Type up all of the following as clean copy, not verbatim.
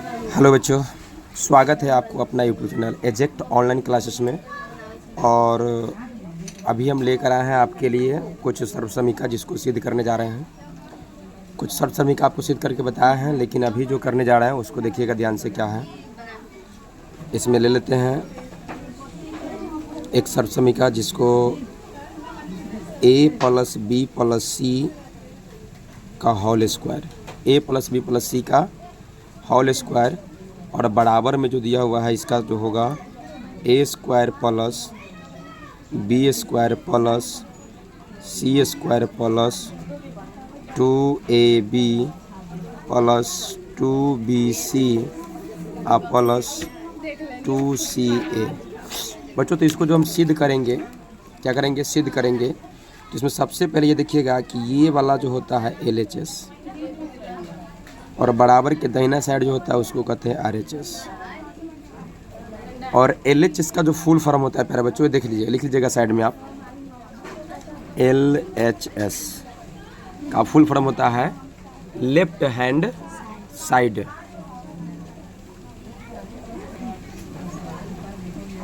Hello बच्चों, स्वागत है आपको अपना YouTube channel exact online classes में। और अभी हम लेकर आए हैं आपके लिए कुछ सर्वसमीका जिसको सिद्ध करने जा रहे हैं। कुछ सर्वसमीका आपको सिद्ध करके बताया है, लेकिन अभी जो करने जा रहे हैं उसको देखिएगा ध्यान से क्या है। इसमें ले लेते हैं एक सर्वसमीका जिसको a + b + c का whole square, a + b + c का होल स्क्वायर, और बराबर में जो दिया हुआ है इसका जो होगा a² + b² + c² + 2ab + 2bc + 2ca। बच्चों, तो इसको जो हम सिद्ध करेंगे, क्या करेंगे, सिद्ध करेंगे। तो इसमें सबसे पहले ये देखिएगा कि ये वाला जो होता है LHS, और बराबर के दाहिना साइड जो होता है उसको कहते हैं RHS। और LHS का जो फुल फॉर्म होता है प्यारे बच्चों, देख लीजिए, लिख लीजिएगा साइड में आप। LHS का फुल फॉर्म होता है लेफ्ट हैंड साइड।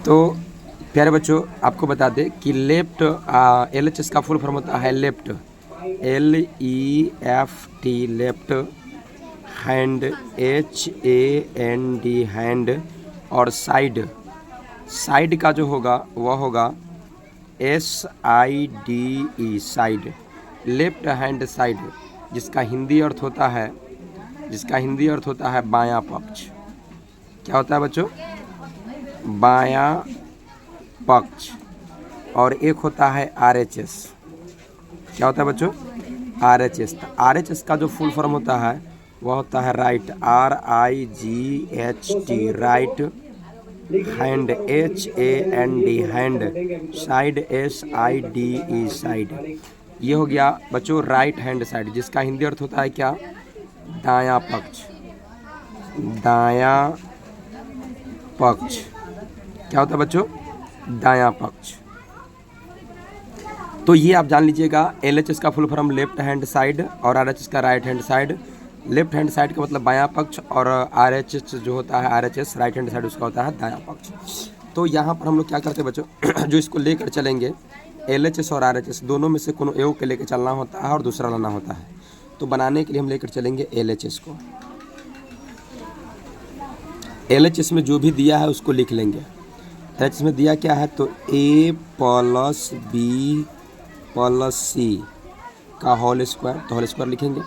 तो प्यारे बच्चों, आपको बता दें कि लेफ्ट LHS का फुल फॉर्म होता है left, LEFT, left hand, HAND, hand, और साइड, साइड का जो होगा वह होगा SIDE, side, left hand side, जिसका हिंदी अर्थ होता है, बायां पक्ष। क्या होता है बच्चों? बायां पक्ष। और एक होता है RHS। क्या होता है बच्चों? RHS। तो RHS का जो फुल फॉर्म होता है वह होता है right, RIGHT, right hand, HAND, hand, side, SIDE, side. ये हो गया बच्चों राइट हैंड साइड, जिसका हिंदी अर्थ होता है क्या? दायां पक्ष, दायां पक्ष। क्या होता है बच्चों? दायां पक्ष। तो ये आप जान लीजिएगा, LHS का full form left hand side और RHS का right hand side. Left hand side का मतलब बायां पक्ष, और RHS जो होता है RHS राइट हैंड साइड, उसका होता है दायां पक्ष। तो यहाँ पर हम लोग क्या करते हैं बच्चों, जो इसको लेकर चलेंगे, LHS और RHS दोनों में से कोनो एक के लेकर चलना होता है और दूसरा लाना होता है। तो बनाने के लिए हम लेकर चलेंगे LHS को। LHS में जो भी दिया है उसको लिख लेंगे। LHS में दिया क्या है, तो a + b + c का होल स्क्वायर, तो होल स्क्वायर लिखेंगे।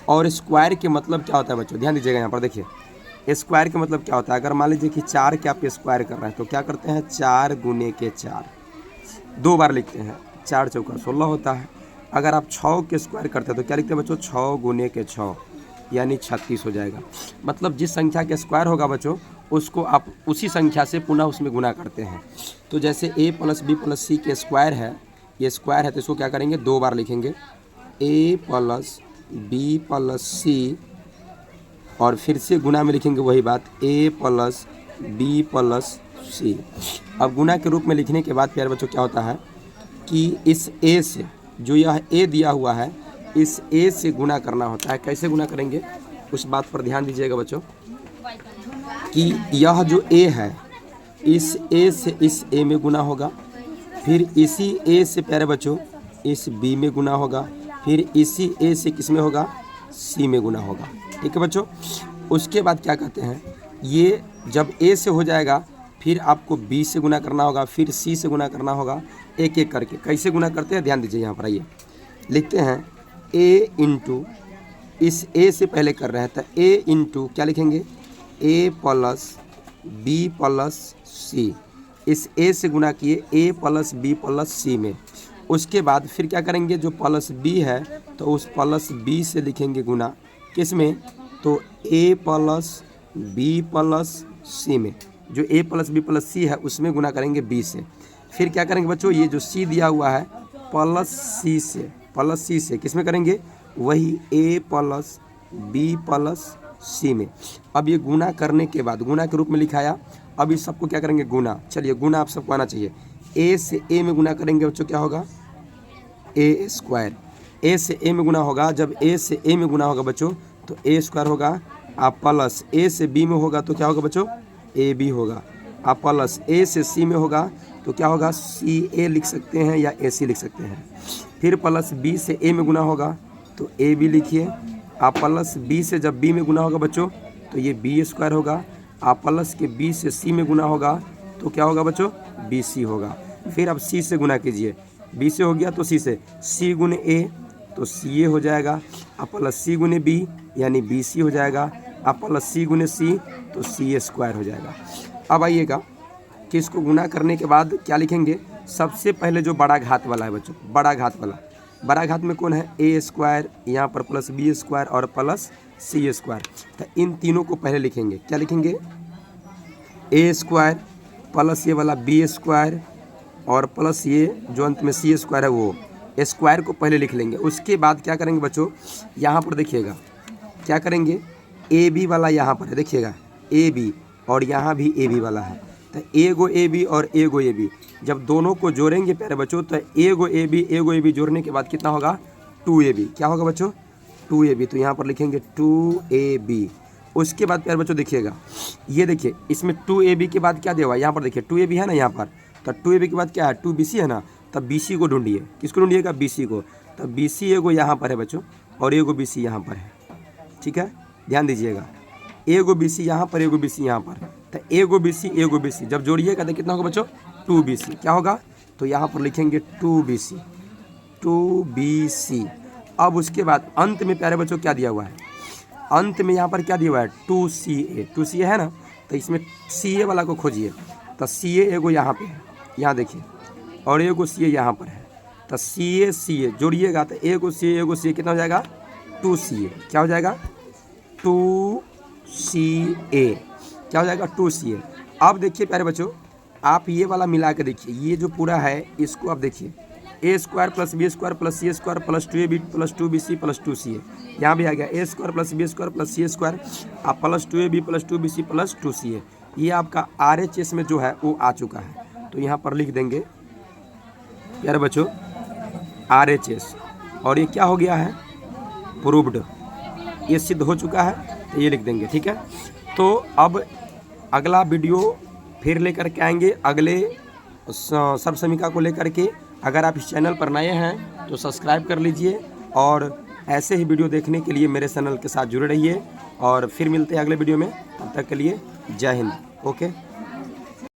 और स्क्वायर के मतलब क्या होता है बच्चों, ध्यान दीजिएगा यहाँ पर। देखिए स्क्वायर का मतलब क्या होता है। अगर मान लीजिए कि 4 के आप स्क्वायर कर रहे हैं तो क्या करते हैं, 4 × 4, 2 बार लिखते हैं, 4 × 4 = 16 होता है। अगर आप 6 के स्क्वायर करते हैं तो क्या लिखते हैं बच्चों, 6 × 6 यानी 36 हो जाएगा। मतलब जिस संख्या के स्क्वायर होगा बच्चों, उसको आप उसी संख्या से पुनः उसमें गुना करते हैं। तो जैसे a + b + c के स्क्वायर है, ये स्क्वायर है, तो इसको क्या करेंगे, 2 बार लिखेंगे, a + b + c, और फिर से गुना में लिखेंगे वही बात, a + b + c। अब गुना के रूप में लिखने के बाद प्यारे बच्चों क्या होता है कि इस a से, जो यह a दिया हुआ है, इस a से गुना करना होता है। कैसे गुना करेंगे उस बात पर ध्यान दीजिएगा बच्चों, कि यह जो a है, इस a से इस a में गुना होगा, फिर इसी a से प्यारे बच्चों इस b में गुना होगा, फिर इसी a से किस में होगा, c में गुना होगा। ठीक है बच्चों। उसके बाद क्या कहते हैं, ये जब a से हो जाएगा, फिर आपको b से गुना करना होगा, फिर c से गुना करना होगा, एक एक करके। कैसे गुना करते हैं ध्यान दीजिए, यहाँ पर आइए लिखते हैं, a × इस a से पहले कर रहे हैं, तो a × क्या लिखेंगे, a + b + c। इस a से गुना किए a + b + c में। उसके बाद फिर क्या करेंगे, जो प्लस b है तो उस प्लस b से लिखेंगे गुना, किस में, तो a + b + c में। जो a + b + c है उसमें गुना करेंगे b से। फिर क्या करेंगे बच्चों, ये जो c दिया हुआ है प्लस c से किस में करेंगे, वही a + b + c में। अब ये गुना करने के बाद, गुना के रूप में लिखाया, अब इस सबको क्या करेंगे, गुना। चलिए गुना आप सबको आना चाहिए। a से a में गुना करेंगे बच्चों, क्या होगा, a²। a से a में गुना होगा, जब a से a में गुना होगा बच्चों, तो a² होगा आप प्लस ए से बी में होगा तो क्या होगा बच्चों, ए बी होगा। आप प्लस ए से सी में होगा तो क्या होगा, सी ए लिख सकते हैं या ए सी लिख सकते हैं। फिर प्लस बी से ए में गुना होगा तो ए बी लिखिए। आप प्लस बी से जब बी में गुना होगा बच्चों तो ये बी स्क्वायर होगा। आप प्लस के बी से सी में गुना होगा तो क्या होगा बच्चों, बी सी होगा। फिर आप सी से गुना कीजिए, बी से हो गया तो सी से, सी गुने ए तो सी ए हो जाएगा। आप प्लस सी गुने बी यानी बी सी हो जाएगा। आप प्लस सी गुने सी तो सी ए स्क्वायर हो जाएगा। अब आइएगा कि इसको गुना करने के बाद क्या लिखेंगे, सबसे पहले जो बड़ा घात वाला है बच्चों, बड़ा घात वाला, बड़ा घात में कौन है, ए स्क्वायर, यहाँ पर प्लस बी स्क्वायर और प्लस सी स्क्वायर। तो इन तीनों को पहले लिखेंगे। क्या लिखेंगे, ए स्क्वायर प्लस ये वाला बी स्क्वायर और प्लस ये जो अंत में सी स्क्वायर है वो स्क्वायर को पहले लिख लेंगे। उसके बाद क्या करेंगे बच्चों, यहाँ पर देखिएगा क्या करेंगे, ए बी वाला यहाँ पर है, देखिएगा ए बी और यहाँ भी ए बी वाला है। तो ए गो ए बी और ए गो ए बी जब दोनों को जोड़ेंगे प्यारे बच्चों तो ए गो ए बी जोड़ने के बाद कितना होगा, 2ab। क्या होगा बच्चों, 2ab। तो यहाँ पर लिखेंगे 2ab। उसके बाद प्यारे बच्चों देखिएगा, ये देखिए इसमें 2ab के बाद क्या दिया हुआ है, यहाँ पर देखिए 2ab है ना यहाँ पर, तो 2ab के बाद क्या है, 2bc है ना। तब bc को ढूंढिए, किसको ढूंढिएगा, bc को। तब bc एगो यहाँ पर है बच्चों और एगो bc यहाँ पर है, ठीक है, ध्यान दीजिएगा। एगो bc यहाँ पर, एगो bc यहाँ पर, तो एगो bc जब जोड़िएगा तो कितना होगा बच्चों, 2bc। क्या होगा, तो यहाँ पर लिखेंगे 2bc। अब उसके बाद अंत में प्यारे बच्चों क्या दिया हुआ है, अंत में यहाँ पर क्या दिया हुआ है, 2ca है ना। तो इसमें ca वाला को खोजिए। तो ca एगो यहाँ पे है, यहाँ देखिए, और एगो ca यहाँ पर है। तो ca जोड़िएगा तो एगो ca कितना हो जाएगा, 2ca। क्या हो जाएगा, 2ca। क्या हो जाएगा, 2ca। अब देखिए प्यारे बच्चों, आप ये वाला मिला के देखिए, ये जो पूरा है इसको आप देखिए, A square plus B square plus C square plus 2ab plus 2bc plus 2ca। यहाँ भी आ गया A square plus B square plus C square आप plus 2ab plus 2bc plus 2ca। ये आपका RHS में जो है वो आ चुका है। तो यहाँ पर लिख देंगे प्यारे बच्चों RHS, और ये क्या हो गया है, प्रूव्ड, ये सिद्ध हो चुका है। तो ये लिख देंगे, ठीक है। तो अब अगला वीडियो फिर लेकर के आएंगे अगले सर्वसमीका को लेकर के। अगर आप इस चैनल पर नए हैं तो सब्सक्राइब कर लीजिए और ऐसे ही वीडियो देखने के लिए मेरे चैनल के साथ जुड़े रहिए। और फिर मिलते हैं अगले वीडियो में, तब तक के लिए जय हिंद। ओके।